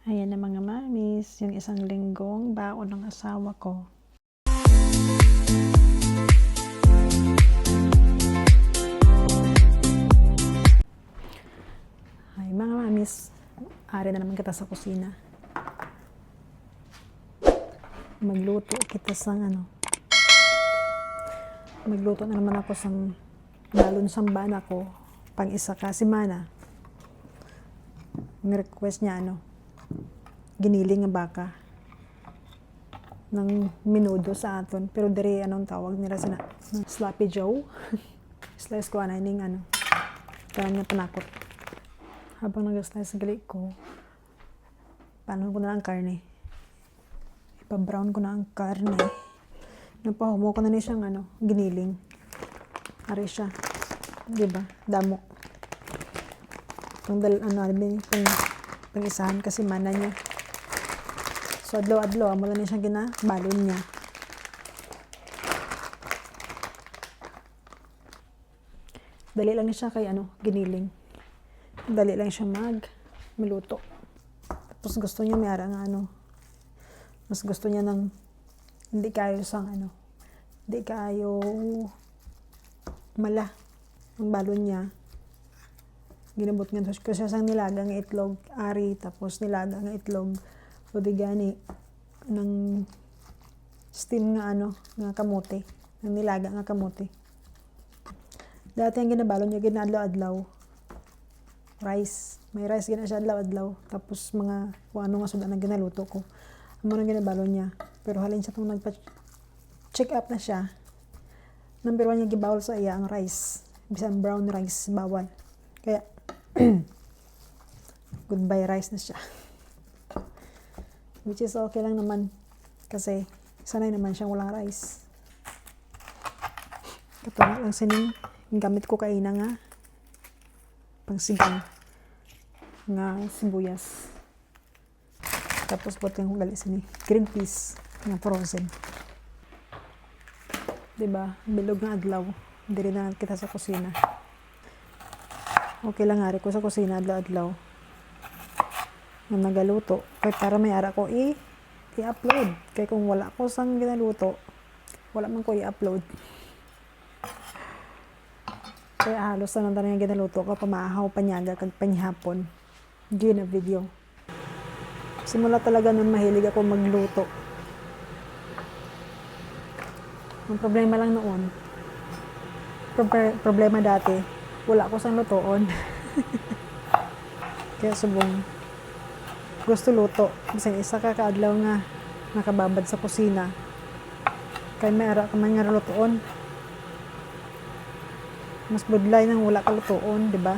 Ayan na mga mamis, yung isang linggong baon ng asawa ko. Ay mga mamis, ari na naman kita sa kusina. Magluto kita magluto na naman ako sang balon sambana ko pang isa ka semana. Ang request niya giniling nga baka ng minudo sa aton, pero diri anong tawag nila sina sloppy joe. Slice ko ning kanan nga panakot. Habang nag-slice gali ko, paano ko na ang karne, ipa-brown ko na ang karne. Napahumo ko na ni siyang giniling. Ari siya, diba, damo pang isahan kasi mana niya. So adlaw-adlaw mo lang ni siyang ginabalon niya. Dali lang siya kay giniling. Dali lang siya maluto. Tapos gusto niya may ara nga mas gusto niya ng hindi kayo hindi kayo mala ang balon niya. Ginabot nga ko siya sang nilaga nga itlog ari, tapos nilaga nga itlog o di gani ng steam nga nga kamote, ng nilaga nga kamote. Dati ang ginabalon niya ginadlaw-adlaw rice, may rice gina siya adlaw-adlaw, tapos mga kung ano nga sudan ang ginaluto ko amo nang ginabalon niya. Pero halin siya tong nagpa-check up na siya, number 1 niya gibawal sa iya ang rice, bisan brown rice bawal, kaya goodbye rice na siya. Which is okay lang naman kasi sanay naman siyang walang rice. Katulad ang sining gamit ko kaina nga pangsigang nga sibuyas. Tapos butin ko gali sini green peas nga frozen. Diba, bilog nga adlaw, diri na kita sa kusina. Okay lang ari ko sa kusina adlaw-adlaw nga nagaluto kay para may ara ko i-upload. Kay kung wala ko sang ginaluto, wala man ko i-upload. Kaya halos na lang nga ginaluto ko pamaahaw panyaga kag panyhapon di na video. Simula talaga nun mahilig ako magluto. Ang problema lang noon, problema dati, wala ko sang lutoon. Kaya subong gusto luto. Bisan isa ka kaadlaw nga nakababad sa kusina. Kay may ara ka man nga lutoon. Mas budlay nang wala ka lutoon, di ba?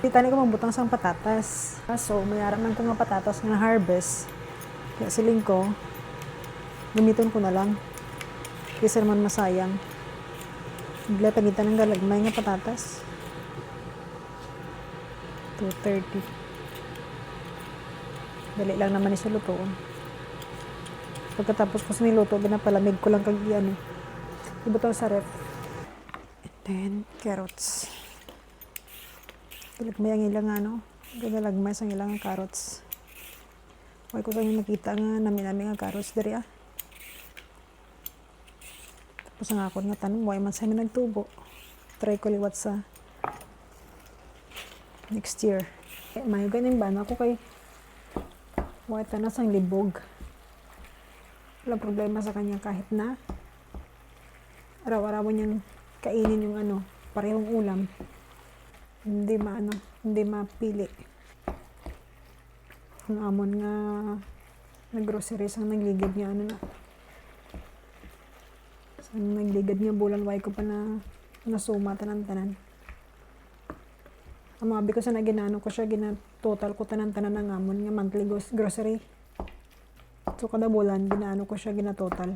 Di tani ko magbutang sang patatas. So may ara man ko nga patatas nga harvest. Kaya siling ko, gamiton ko na lang. Kasi naman masayang. Bigla pagitan ng galagmay nga patatas. 2:30. Dali lang naman siya lutoon. Pagkatapos ko sa niluto, ginapalamig ko lang kag ibutaw sa ref. And then, carrots. Galagmay ang ilang galagmay sang ilang carrots. Huwag ko kanyang nakita nga namin nga carrots dari Tapos ang ako nga tanong, why man sa amin nagtubo? Try ko liwat sa next year. May ganin ba na ako kay why tanas ang libog. Walang problema sa kanya kahit na araw-araw niyang kainin yung parehong ulam. Hindi mapili. Ang amon nga nag-groceries ang nagligid niya nagligad niya bulan why ko pa na nasuma tanan-tanan. Ang mabi ko sa naginano ko siya, total ko tanan-tanan ng amon nga monthly grocery. So kada bulan ginano ko siya total.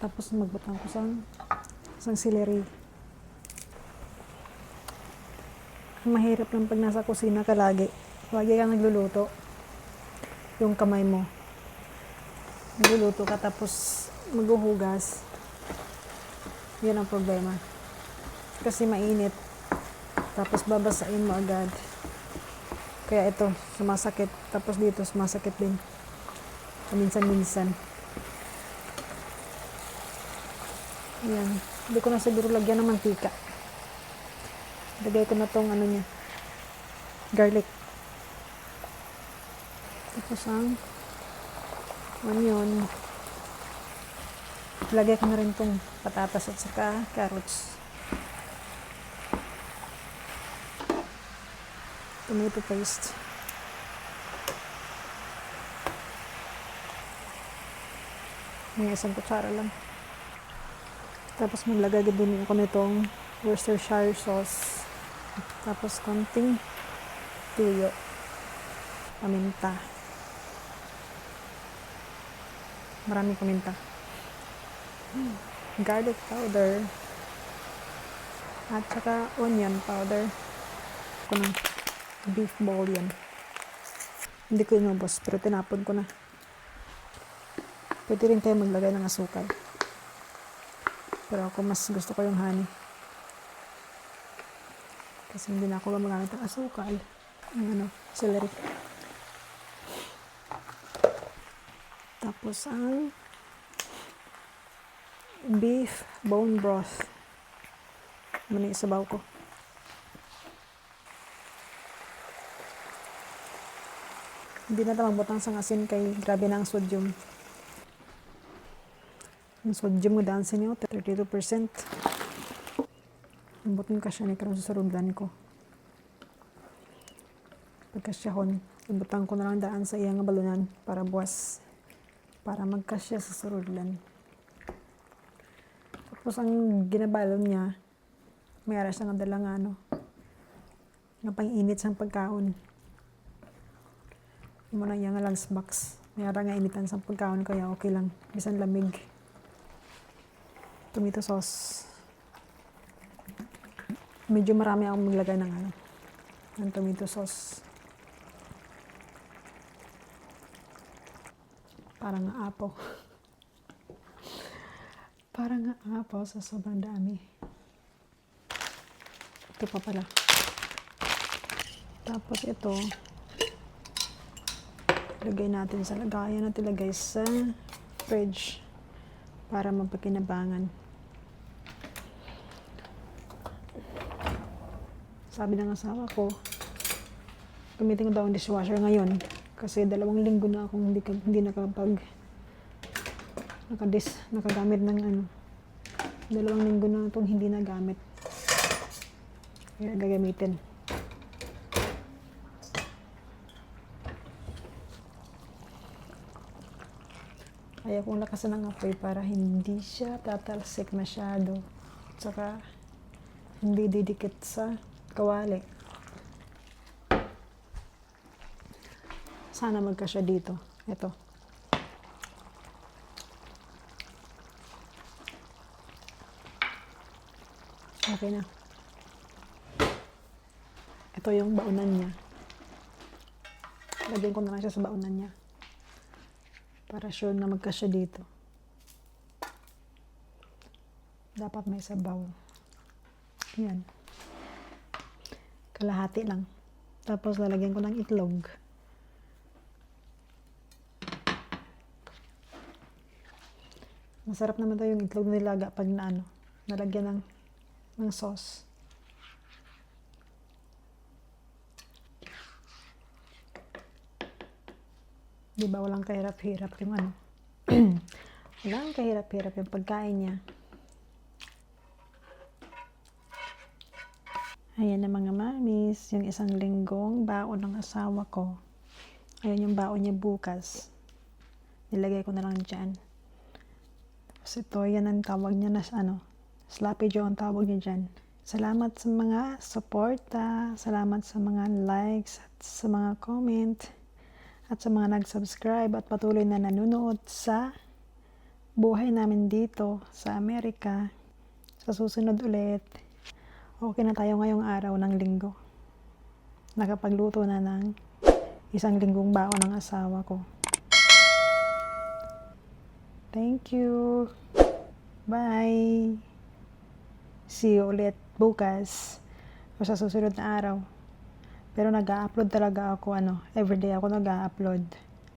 Tapos magbutang ko sang celery. Mahirap lang pag nasa kusina ka lagi kang nagluluto. Yung kamay mo nagluluto ka tapos maghuhugas, yun ang problema kasi mainit. Tapos babasain mo agad. Kaya ito, sumasakit. Tapos dito, sumasakit din. Minsan-minsan. Ayan. Hindi ko na siguro lagyan ng mantika. Lagay ko na tong ano niya. Garlic. Tapos ang onion. Lagay ko na rin tong patatas at saka carrots. Tomato paste. May isang kutsara lang. Tapos maglagay din ako nitong Worcestershire sauce. Tapos konting tuyo. Paminta. Maraming paminta. Garlic powder. At saka onion powder. Ito ng beef bouillon. Hindi ko inubos, pero tinapon ko na. Pwede rin kayo maglagay ng asukal. Pero ako mas gusto ko yung honey. Kasi hindi na ako gumagamit ng asukal. Ang celery. Tapos ang beef bone broth. Muna isabaw ko. Hindi na ito magbutang sa asin kay grabe na ang sodium. Ang sodium mo daan sa inyo, 32%. Ambutin ka siya ni karong sa sarudlan ko. Pagkasyahon, ibutang ko na lang daan sa iyang balunan para buwas. Para magkasya sa sarudlan. Tapos ang ginabalon niya, may aras na dalang nga pang-init sa pagkaon. Yung muna yung lunch box. May ara nga initan sa pagkaon kaya okay lang. Bisan lamig. Tomato sauce. Medyo marami akong maglagay ng tomato sauce. Parang nga apo. Parang nga apo sa sobrang dami. Ito pa pala. Tapos ito, lagay natin sa lagayan at ilagay sa fridge para mapakinabangan. Sabi ng asawa ko, gamitin ko daw ang dishwasher ngayon kasi 2 linggo na akong hindi nakagamit ng 2 linggo na itong hindi nagamit. Kaya gagamitin. Ayaw kong lakasan ng apoy para hindi siya tatalsik masyado. Tsaka hindi didikit sa kawali. Sana magkasya dito. Ito. Okay na. Ito yung baunan niya. Lagyan ko na lang siya sa baunan niya. Para sure na magkasya dito. Dapat may sabaw. Yan. Kalahati lang. Tapos lalagyan ko ng itlog. Masarap naman tayo yung itlog na nilaga pag nalagyan ng sauce. Diba walang kahirap-hirap yung walang kahirap-hirap yung pagkain niya. Ayan na mga mamis, yung 1 linggong baon ng asawa ko. Ayan yung baon niya bukas. Nilagay ko na lang dyan. Tapos ito, yan ang tawag niya na Sloppy Joe ang tawag niya dyan. Salamat sa mga suporta, salamat sa mga likes, at sa mga comment. At sa mga nag-subscribe at patuloy na nanonood sa buhay namin dito sa Amerika. Sa susunod ulit, okay na tayo ngayong araw ng linggo. Nakapagluto na ng 1 linggong baon ng asawa ko. Thank you. Bye. See you ulit bukas. o sa susunod na araw. Pero nag-a-upload talaga ako, everyday ako nag-a-upload.